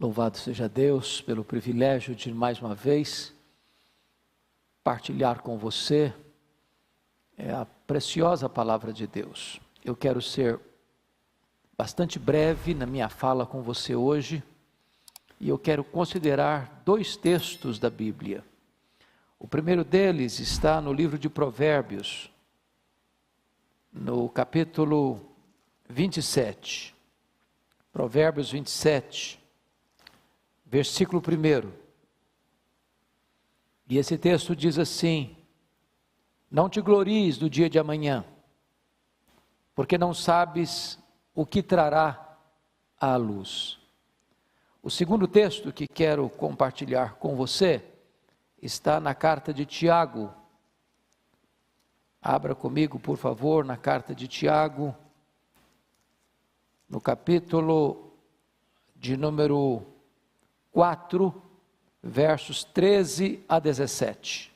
Louvado seja Deus pelo privilégio de mais uma vez partilhar com você a preciosa palavra de Deus. Eu quero ser bastante breve na minha fala com você hoje e eu quero considerar dois textos da Bíblia. O primeiro deles está no livro de Provérbios, no capítulo 27. Provérbios 27. Versículo 1, e esse texto diz assim: não te glories do dia de amanhã, porque não sabes o que trará à luz. O segundo texto que quero compartilhar com você está na carta de Tiago. Abra comigo, por favor, na carta de Tiago, no capítulo de número 4, versos 13 a 17.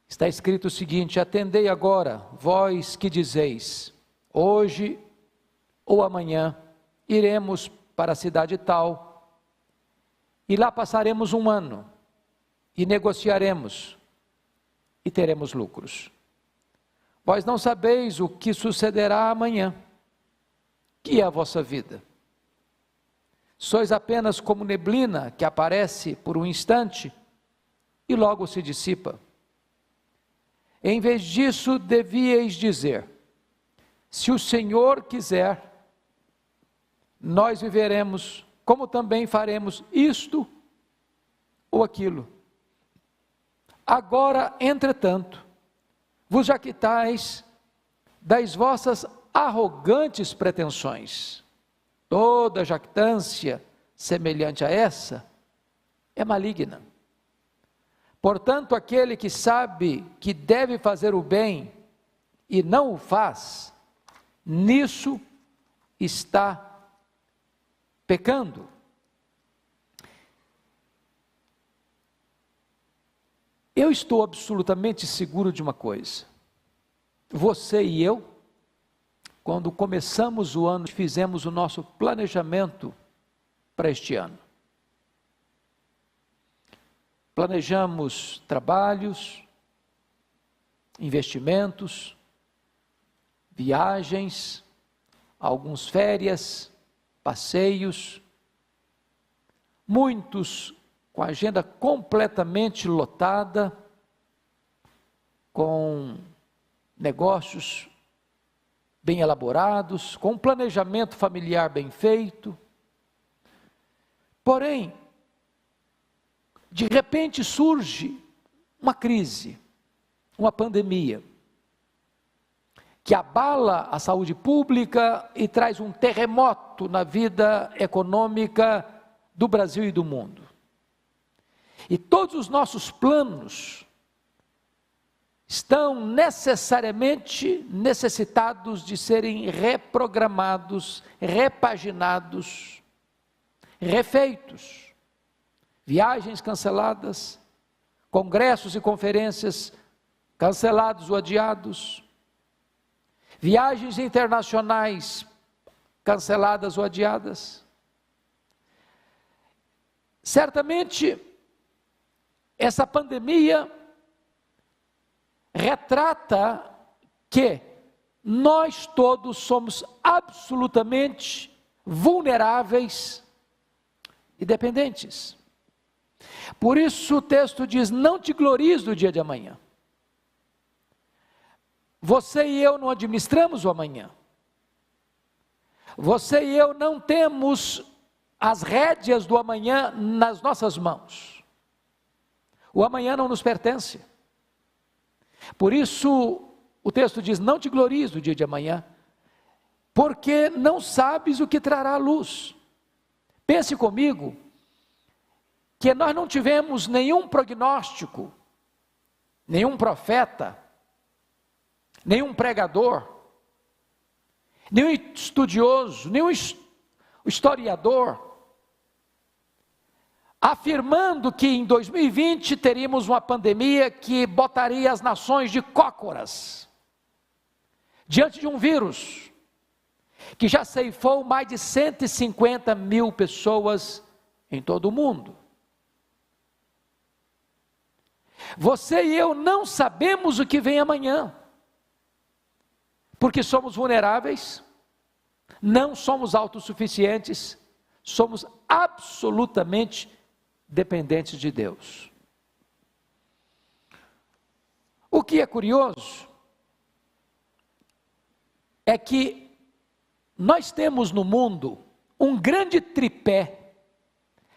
Está escrito o seguinte: atendei agora, vós que dizeis, hoje ou amanhã iremos para a cidade tal, e lá passaremos um ano, e negociaremos, e teremos lucros. Vós não sabeis o que sucederá amanhã, que é a vossa vida. Sois apenas como neblina que aparece por um instante e logo se dissipa. Em vez disso, devíeis dizer: se o Senhor quiser, nós viveremos, como também faremos isto ou aquilo. Agora, entretanto, vos jactais das vossas arrogantes pretensões. Toda jactância semelhante a essa é maligna. Portanto, aquele que sabe que deve fazer o bem e não o faz, nisso está pecando. Eu estou absolutamente seguro de uma coisa: você e eu, quando começamos o ano, fizemos o nosso planejamento para este ano. Planejamos trabalhos, investimentos, viagens, algumas férias, passeios, muitos com a agenda completamente lotada, com negócios bem elaborados, com um planejamento familiar bem feito. Porém, de repente surge uma crise, uma pandemia, que abala a saúde pública e traz um terremoto na vida econômica do Brasil e do mundo. E todos os nossos planos estão necessariamente necessitados de serem reprogramados, repaginados, refeitos. Viagens canceladas, congressos e conferências cancelados ou adiados, viagens internacionais canceladas ou adiadas. Certamente, essa pandemia retrata que nós todos somos absolutamente vulneráveis e dependentes. Por isso o texto diz: não te glories do dia de amanhã. Você e eu não administramos o amanhã. Você e eu não temos as rédeas do amanhã nas nossas mãos. O amanhã não nos pertence. Por isso, o texto diz: não te glories do dia de amanhã, porque não sabes o que trará a luz. Pense comigo, que nós não tivemos nenhum prognóstico, nenhum profeta, nenhum pregador, nenhum estudioso, nenhum historiador, afirmando que em 2020 teríamos uma pandemia que botaria as nações de cócoras, diante de um vírus, que já ceifou mais de 150 mil pessoas em todo o mundo. Você e eu não sabemos o que vem amanhã, porque somos vulneráveis, não somos autossuficientes, somos absolutamente dependentes de Deus. O que é curioso é que nós temos no mundo um grande tripé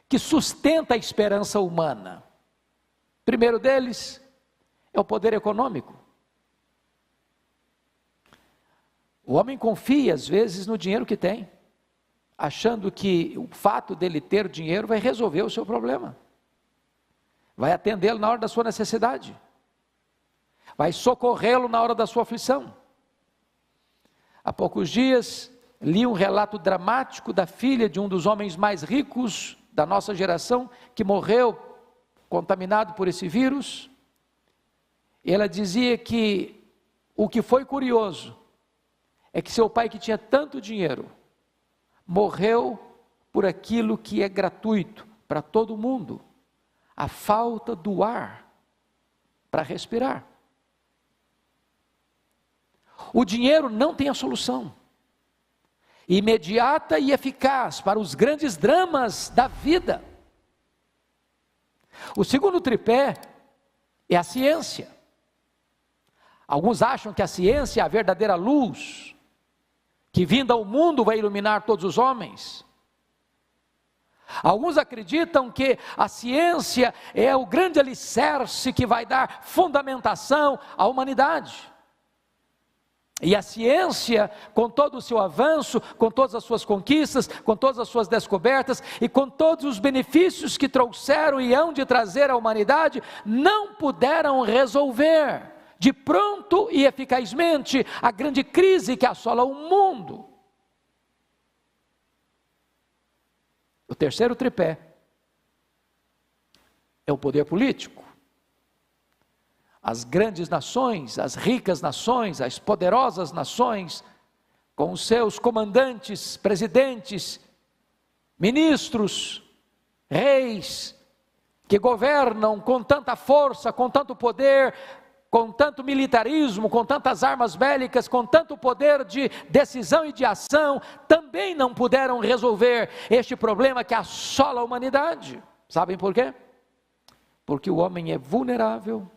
que sustenta a esperança humana. O primeiro deles é o poder econômico. O homem confia às vezes no dinheiro que tem, achando que o fato dele ter dinheiro vai resolver o seu problema, vai atendê-lo na hora da sua necessidade, vai socorrê-lo na hora da sua aflição. Há poucos dias li um relato dramático da filha de um dos homens mais ricos da nossa geração, que morreu contaminado por esse vírus. E ela dizia que o que foi curioso é que seu pai, que tinha tanto dinheiro, morreu por aquilo que é gratuito para todo mundo: a falta do ar para respirar. O dinheiro não tem a solução imediata e eficaz para os grandes dramas da vida. O segundo tripé é a ciência. Alguns acham que a ciência é a verdadeira luz, que vinda ao mundo vai iluminar todos os homens. Alguns acreditam que a ciência é o grande alicerce que vai dar fundamentação à humanidade. E a ciência, com todo o seu avanço, com todas as suas conquistas, com todas as suas descobertas e com todos os benefícios que trouxeram e hão de trazer à humanidade, não puderam resolver de pronto e eficazmente a grande crise que assola o mundo. O terceiro tripé é o poder político. As grandes nações, as ricas nações, as poderosas nações, com os seus comandantes, presidentes, ministros, reis, que governam com tanta força, com tanto poder, com tanto militarismo, com tantas armas bélicas, com tanto poder de decisão e de ação, também não puderam resolver este problema que assola a humanidade. Sabem por quê? Porque o homem é vulnerável,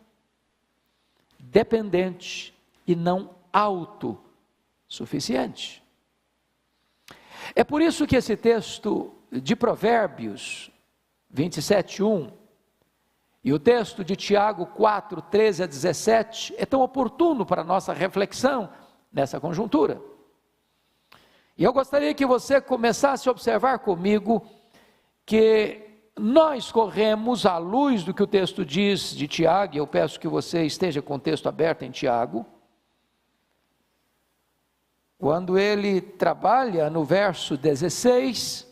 dependente e não autossuficiente. É por isso que esse texto de Provérbios 27:1 e o texto de Tiago 4:13-17 é tão oportuno para a nossa reflexão nessa conjuntura. E eu gostaria que você começasse a observar comigo que nós corremos, à luz do que o texto diz de Tiago, e eu peço que você esteja com o texto aberto em Tiago, quando ele trabalha no verso 16,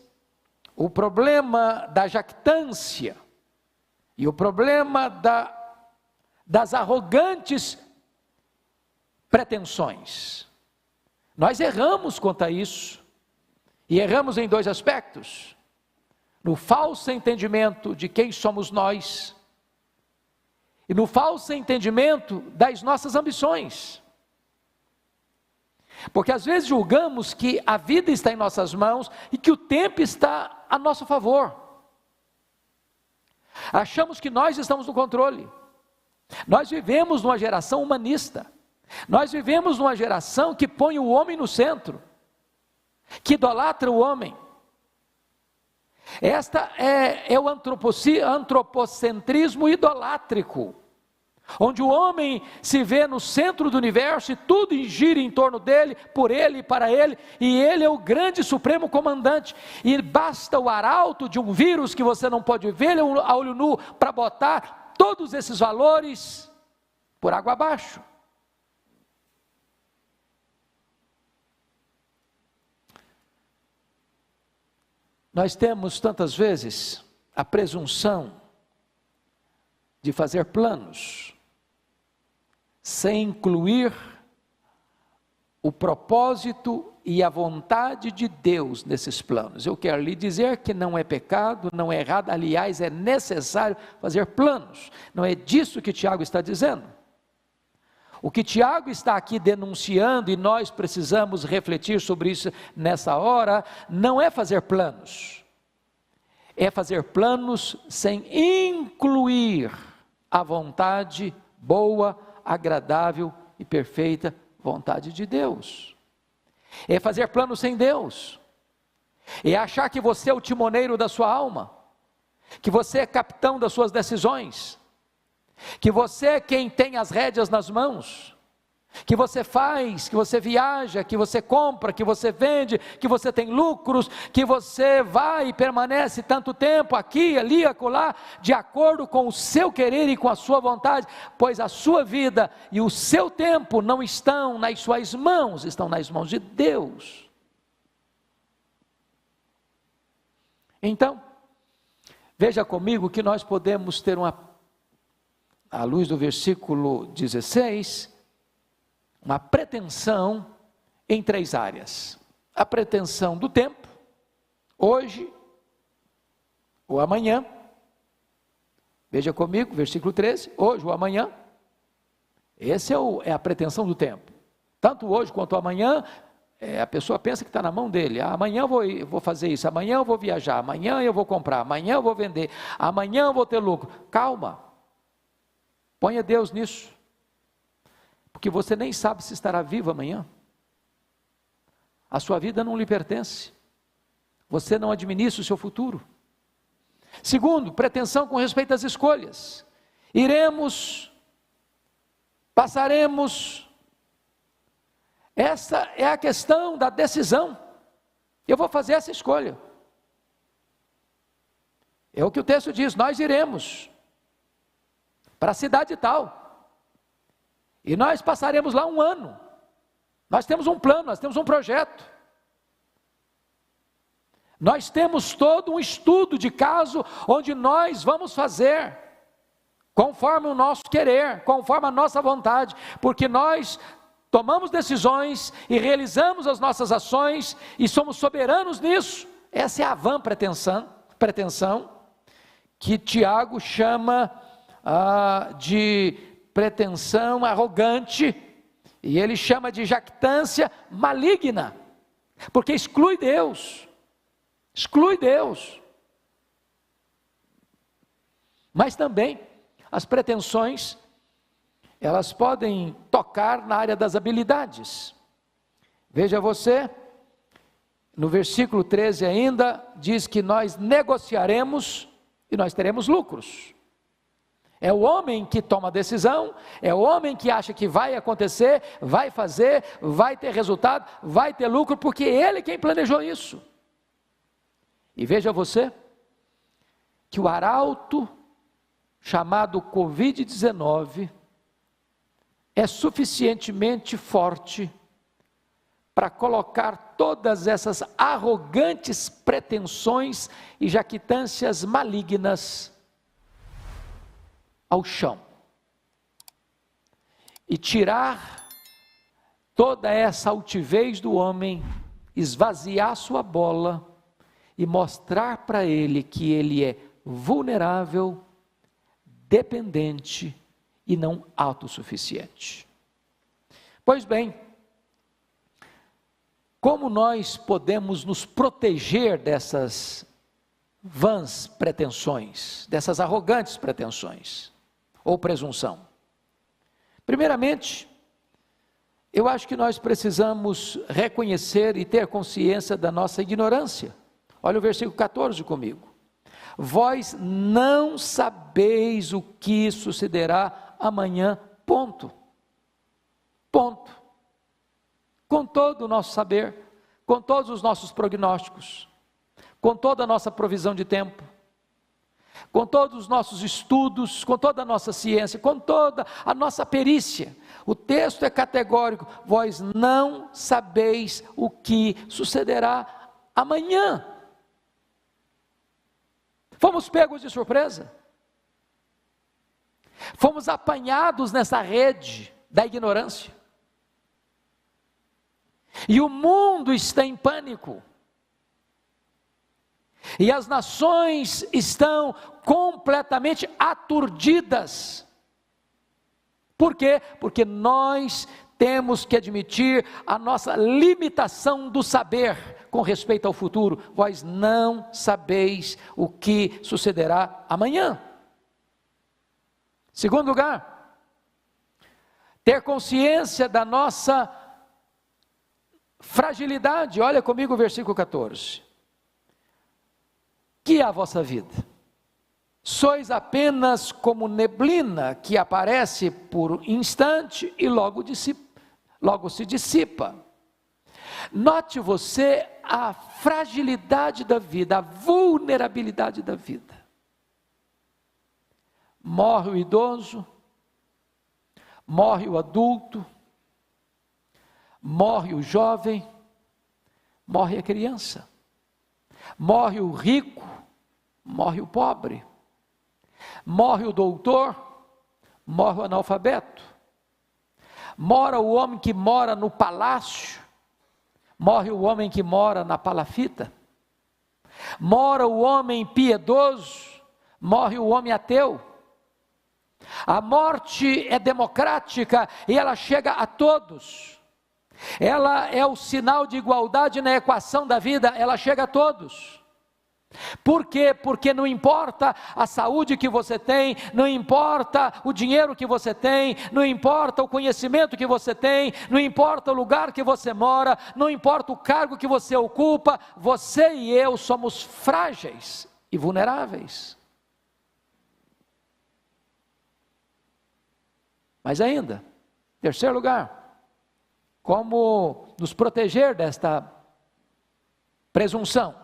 o problema da jactância e o problema das arrogantes pretensões. Nós erramos quanto a isso, e erramos em dois aspectos: no falso entendimento de quem somos nós, e no falso entendimento das nossas ambições. Porque às vezes julgamos que a vida está em nossas mãos e que o tempo está a nosso favor. Achamos que nós estamos no controle. Nós vivemos numa geração humanista. Nós vivemos numa geração que põe o homem no centro, que idolatra o homem. Esta é o antropocentrismo idolátrico, onde o homem se vê no centro do universo e tudo gira em torno dele, por ele e para ele, e ele é o grande supremo comandante, e basta o arauto de um vírus que você não pode ver a olho nu para botar todos esses valores por água abaixo. Nós temos tantas vezes a presunção de fazer planos sem incluir o propósito e a vontade de Deus nesses planos. Eu quero lhe dizer que não é pecado, não é errado, aliás, é necessário fazer planos. Não é disso que Tiago está dizendo. O que Tiago está aqui denunciando, e nós precisamos refletir sobre isso nessa hora, não é fazer planos. É fazer planos sem incluir a vontade boa, agradável e perfeita vontade de Deus. É fazer planos sem Deus. É achar que você é o timoneiro da sua alma, que você é capitão das suas decisões, que você é quem tem as rédeas nas mãos, que você faz, que você viaja, que você compra, que você vende, que você tem lucros, que você vai e permanece tanto tempo aqui, ali, acolá, de acordo com o seu querer e com a sua vontade, pois a sua vida e o seu tempo não estão nas suas mãos, estão nas mãos de Deus. Então, veja comigo que nós podemos ter à luz do versículo 16, uma pretensão em 3 áreas. A pretensão do tempo, hoje ou amanhã. Veja comigo, versículo 13, hoje ou amanhã. Essa é a pretensão do tempo. Tanto hoje quanto amanhã, a pessoa pensa que está na mão dele. Amanhã eu vou fazer isso, amanhã eu vou viajar, amanhã eu vou comprar, amanhã eu vou vender, amanhã eu vou ter lucro. Calma, ponha Deus nisso. Porque você nem sabe se estará vivo amanhã. A sua vida não lhe pertence. Você não administra o seu futuro. Segundo, pretensão com respeito às escolhas. Iremos, passaremos. Essa é a questão da decisão. Eu vou fazer essa escolha. É o que o texto diz, nós iremos para a cidade tal. E nós passaremos lá 1 ano. Nós temos um plano, nós temos um projeto. Nós temos todo um estudo de caso, onde nós vamos fazer, conforme o nosso querer, conforme a nossa vontade, porque nós tomamos decisões e realizamos as nossas ações, e somos soberanos nisso. Essa é a vã pretensão, que Tiago chama de pretensão arrogante, e ele chama de jactância maligna, porque exclui Deus, mas também as pretensões, elas podem tocar na área das habilidades. Veja você, no versículo 13 ainda, diz que nós negociaremos e nós teremos lucros. É o homem que toma a decisão, é o homem que acha que vai acontecer, vai fazer, vai ter resultado, vai ter lucro, porque ele é quem planejou isso. E veja você, que o arauto chamado Covid-19 é suficientemente forte para colocar todas essas arrogantes pretensões e jactâncias malignas ao chão, e tirar toda essa altivez do homem, esvaziar sua bola e mostrar para ele que ele é vulnerável, dependente e não autossuficiente. Pois bem, como nós podemos nos proteger dessas vãs pretensões, dessas arrogantes pretensões ou presunção? Primeiramente, eu acho que nós precisamos reconhecer e ter consciência da nossa ignorância. Olha o versículo 14 comigo. Vós não sabeis o que sucederá amanhã, ponto. Com todo o nosso saber, com todos os nossos prognósticos, com toda a nossa provisão de tempo, com todos os nossos estudos, com toda a nossa ciência, com toda a nossa perícia, o texto é categórico: vós não sabeis o que sucederá amanhã. Fomos pegos de surpresa, fomos apanhados nessa rede da ignorância, E o mundo está em pânico. E as nações estão completamente aturdidas. Por quê? Porque nós temos que admitir a nossa limitação do saber com respeito ao futuro. Vós não sabeis o que sucederá amanhã. Segundo lugar, ter consciência da nossa fragilidade. Olha comigo o versículo 14. Que é a vossa vida? Sois apenas como neblina que aparece por instante e logo se dissipa. Note você a fragilidade da vida, a vulnerabilidade da vida. Morre o idoso, morre o adulto, morre o jovem, morre a criança, morre o rico, morre o pobre, morre o doutor, morre o analfabeto, morre o homem que mora no palácio, morre o homem que mora na palafita, morre o homem piedoso, morre o homem ateu. A morte é democrática e ela chega a todos. Ela é o sinal de igualdade na equação da vida, ela chega a todos. Por quê? Porque não importa a saúde que você tem, não importa o dinheiro que você tem, não importa o conhecimento que você tem, não importa o lugar que você mora, não importa o cargo que você ocupa, você e eu somos frágeis e vulneráveis. Mas ainda, terceiro lugar, como nos proteger desta presunção?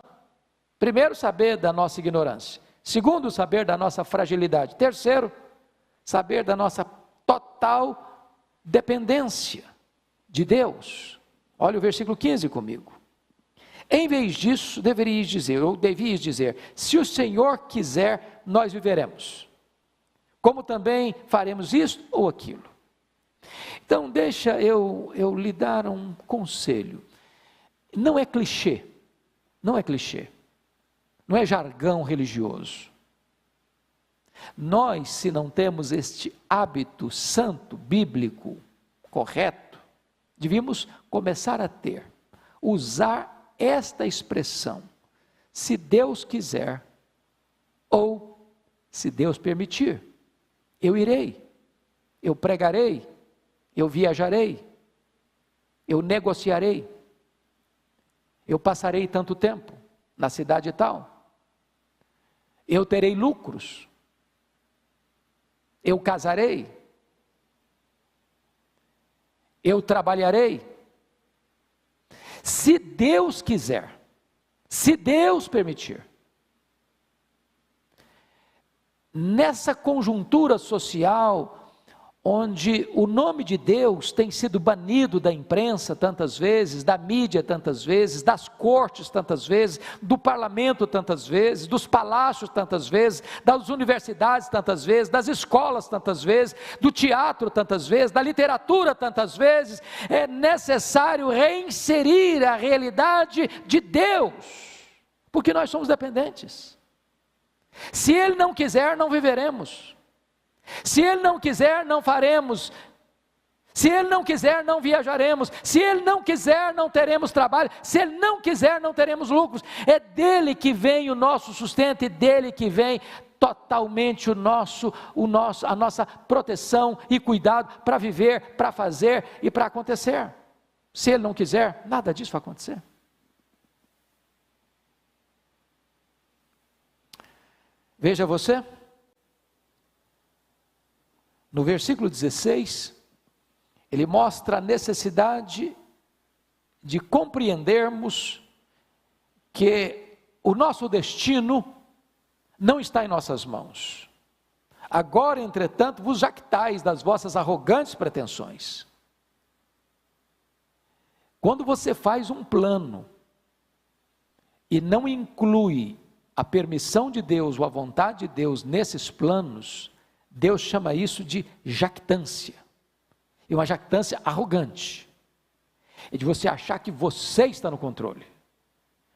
Primeiro, saber da nossa ignorância. Segundo, saber da nossa fragilidade. Terceiro, saber da nossa total dependência de Deus. Olha o versículo 15 comigo. Em vez disso, devias dizer, se o Senhor quiser, nós viveremos. Como também faremos isto ou aquilo. Então, deixa eu lhe dar um conselho. Não é clichê, não é jargão religioso. Nós, se não temos este hábito santo, bíblico, correto, devíamos começar a usar esta expressão, se Deus quiser, ou se Deus permitir. Eu irei, eu pregarei, eu viajarei, eu negociarei, eu passarei tanto tempo na cidade tal, eu terei lucros, eu casarei, eu trabalharei. Se Deus quiser, se Deus permitir. Nessa conjuntura social, onde o nome de Deus tem sido banido da imprensa tantas vezes, da mídia tantas vezes, das cortes tantas vezes, do parlamento tantas vezes, dos palácios tantas vezes, das universidades tantas vezes, das escolas tantas vezes, do teatro tantas vezes, da literatura tantas vezes, é necessário reinserir a realidade de Deus, porque nós somos dependentes. Se Ele não quiser, não viveremos. Se Ele não quiser, não faremos. Se Ele não quiser, não viajaremos. Se Ele não quiser, não teremos trabalho. Se Ele não quiser, não teremos lucros. É dele que vem o nosso sustento e dele que vem totalmente a nossa proteção e cuidado para viver, para fazer e para acontecer. Se Ele não quiser, nada disso vai acontecer. Veja você, no versículo 16, ele mostra a necessidade de compreendermos que o nosso destino não está em nossas mãos. Agora, entretanto, vos jactais das vossas arrogantes pretensões. Quando você faz um plano e não inclui a permissão de Deus ou a vontade de Deus nesses planos, Deus chama isso de jactância, e uma jactância arrogante. é de você achar que você está no controle.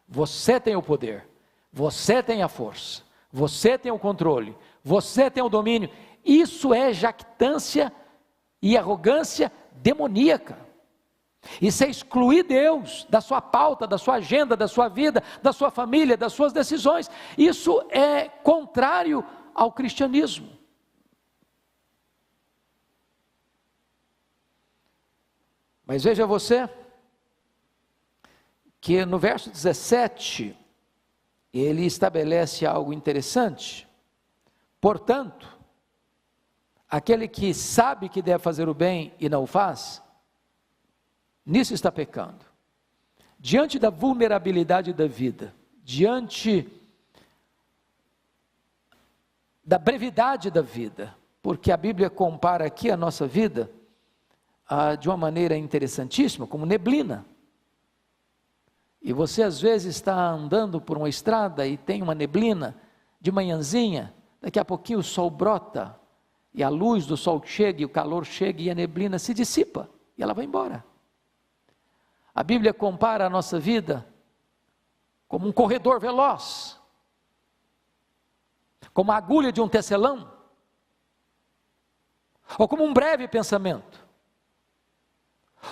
Você tem o poder, você tem a força, você tem o controle, você tem o domínio. Isso é jactância e arrogância demoníaca. Isso é excluir Deus da sua pauta, da sua agenda, da sua vida, da sua família, das suas decisões. Isso é contrário ao cristianismo. Mas veja você, que no verso 17, ele estabelece algo interessante. Portanto, aquele que sabe que deve fazer o bem e não o faz, nisso está pecando. Diante da vulnerabilidade da vida, diante da brevidade da vida, porque a Bíblia compara aqui a nossa vida de uma maneira interessantíssima, como neblina. E você às vezes está andando por uma estrada e tem uma neblina de manhãzinha, daqui a pouquinho o sol brota, e a luz do sol chega, e o calor chega, e a neblina se dissipa, e ela vai embora. A Bíblia compara a nossa vida como um corredor veloz, como a agulha de um tecelão, ou como um breve pensamento,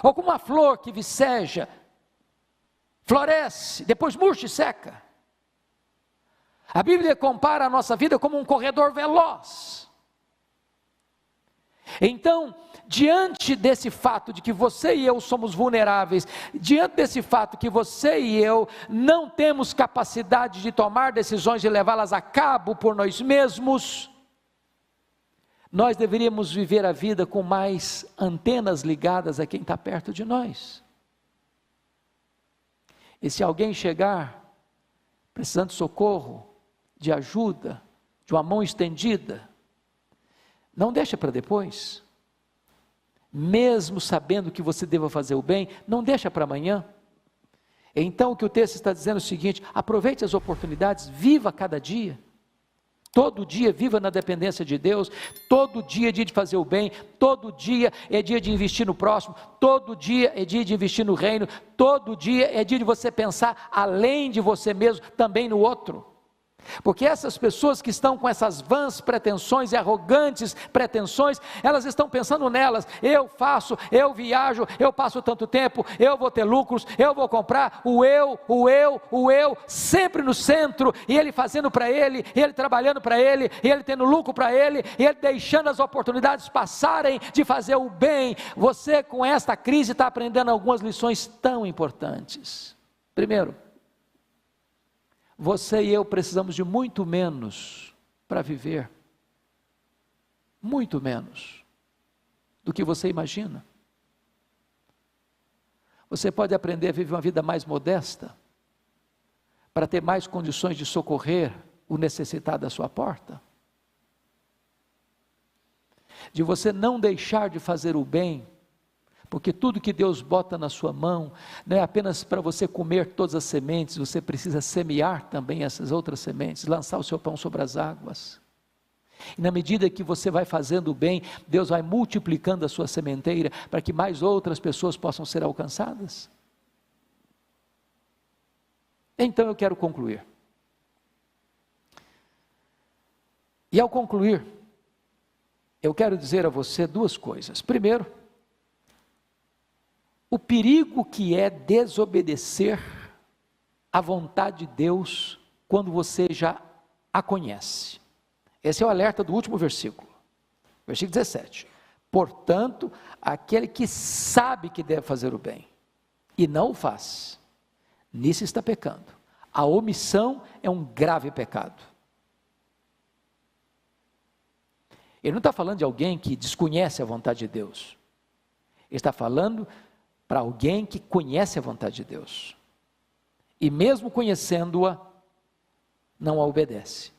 ou como uma flor que viceja, floresce, depois murcha e seca. A Bíblia compara a nossa vida como um corredor veloz. Então, diante desse fato de que você e eu somos vulneráveis, diante desse fato que você e eu não temos capacidade de tomar decisões e levá-las a cabo por nós mesmos, nós deveríamos viver a vida com mais antenas ligadas a quem está perto de nós. E se alguém chegar precisando de socorro, de ajuda, de uma mão estendida, não deixa para depois. Mesmo sabendo que você deva fazer o bem, não deixa para amanhã. Então o que o texto está dizendo é o seguinte: aproveite as oportunidades, viva cada dia. Todo dia viva na dependência de Deus, todo dia é dia de fazer o bem, todo dia é dia de investir no próximo, todo dia é dia de investir no reino, todo dia é dia de você pensar além de você mesmo, também no outro. Porque essas pessoas que estão com essas vãs pretensões e arrogantes pretensões, elas estão pensando nelas: eu faço, eu viajo, eu passo tanto tempo, eu vou ter lucros, eu vou comprar, o eu, sempre no centro, e ele fazendo para ele, e ele trabalhando para ele, e ele tendo lucro para ele, e ele deixando as oportunidades passarem de fazer o bem. Você com esta crise está aprendendo algumas lições tão importantes. Primeiro, você e eu precisamos de muito menos para viver, muito menos do que você imagina. Você pode aprender a viver uma vida mais modesta, para ter mais condições de socorrer o necessitado à sua porta, de você não deixar de fazer o bem, porque tudo que Deus bota na sua mão, não é apenas para você comer todas as sementes, você precisa semear também essas outras sementes, lançar o seu pão sobre as águas, e na medida que você vai fazendo o bem, Deus vai multiplicando a sua sementeira, para que mais outras pessoas possam ser alcançadas. Então eu quero concluir, e ao concluir, eu quero dizer a você duas coisas. Primeiro, o perigo que é desobedecer à vontade de Deus, quando você já a conhece. Esse é o alerta do último versículo, versículo 17. Portanto, aquele que sabe que deve fazer o bem, e não o faz, nisso está pecando. A omissão é um grave pecado. Ele não está falando de alguém que desconhece a vontade de Deus. Ele está falando para alguém que conhece a vontade de Deus, e mesmo conhecendo-a, não a obedece.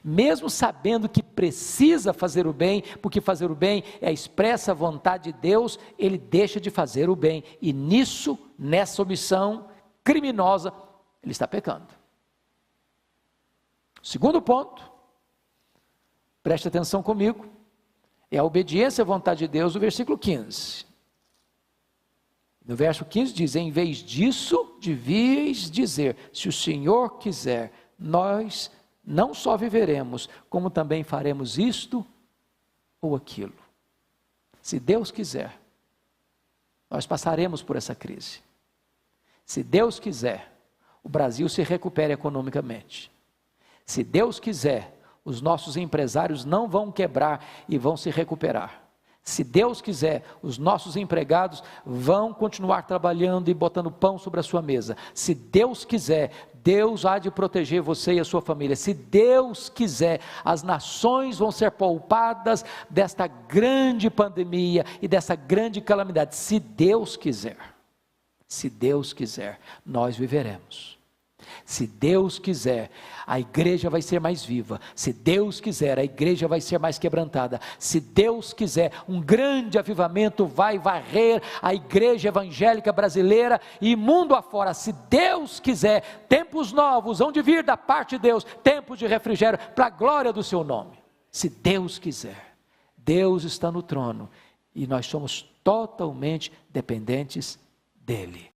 Mesmo sabendo que precisa fazer o bem, porque fazer o bem é a expressa vontade de Deus, ele deixa de fazer o bem, e nisso, nessa omissão criminosa, ele está pecando. Segundo ponto, preste atenção comigo, é a obediência à vontade de Deus, do versículo 15. No verso 15 diz: em vez disso, devíeis dizer, se o Senhor quiser, nós não só viveremos, como também faremos isto ou aquilo. Se Deus quiser, nós passaremos por essa crise. Se Deus quiser, o Brasil se recupera economicamente. Se Deus quiser, os nossos empresários não vão quebrar e vão se recuperar. Se Deus quiser, os nossos empregados vão continuar trabalhando e botando pão sobre a sua mesa. Se Deus quiser, Deus há de proteger você e a sua família. Se Deus quiser, as nações vão ser poupadas desta grande pandemia e dessa grande calamidade. Se Deus quiser, nós viveremos. Se Deus quiser, a igreja vai ser mais viva. Se Deus quiser, a igreja vai ser mais quebrantada. Se Deus quiser, um grande avivamento vai varrer a igreja evangélica brasileira e mundo afora. Se Deus quiser, tempos novos hão de vir da parte de Deus, tempos de refrigério para a glória do seu nome. Se Deus quiser, Deus está no trono e nós somos totalmente dependentes dele.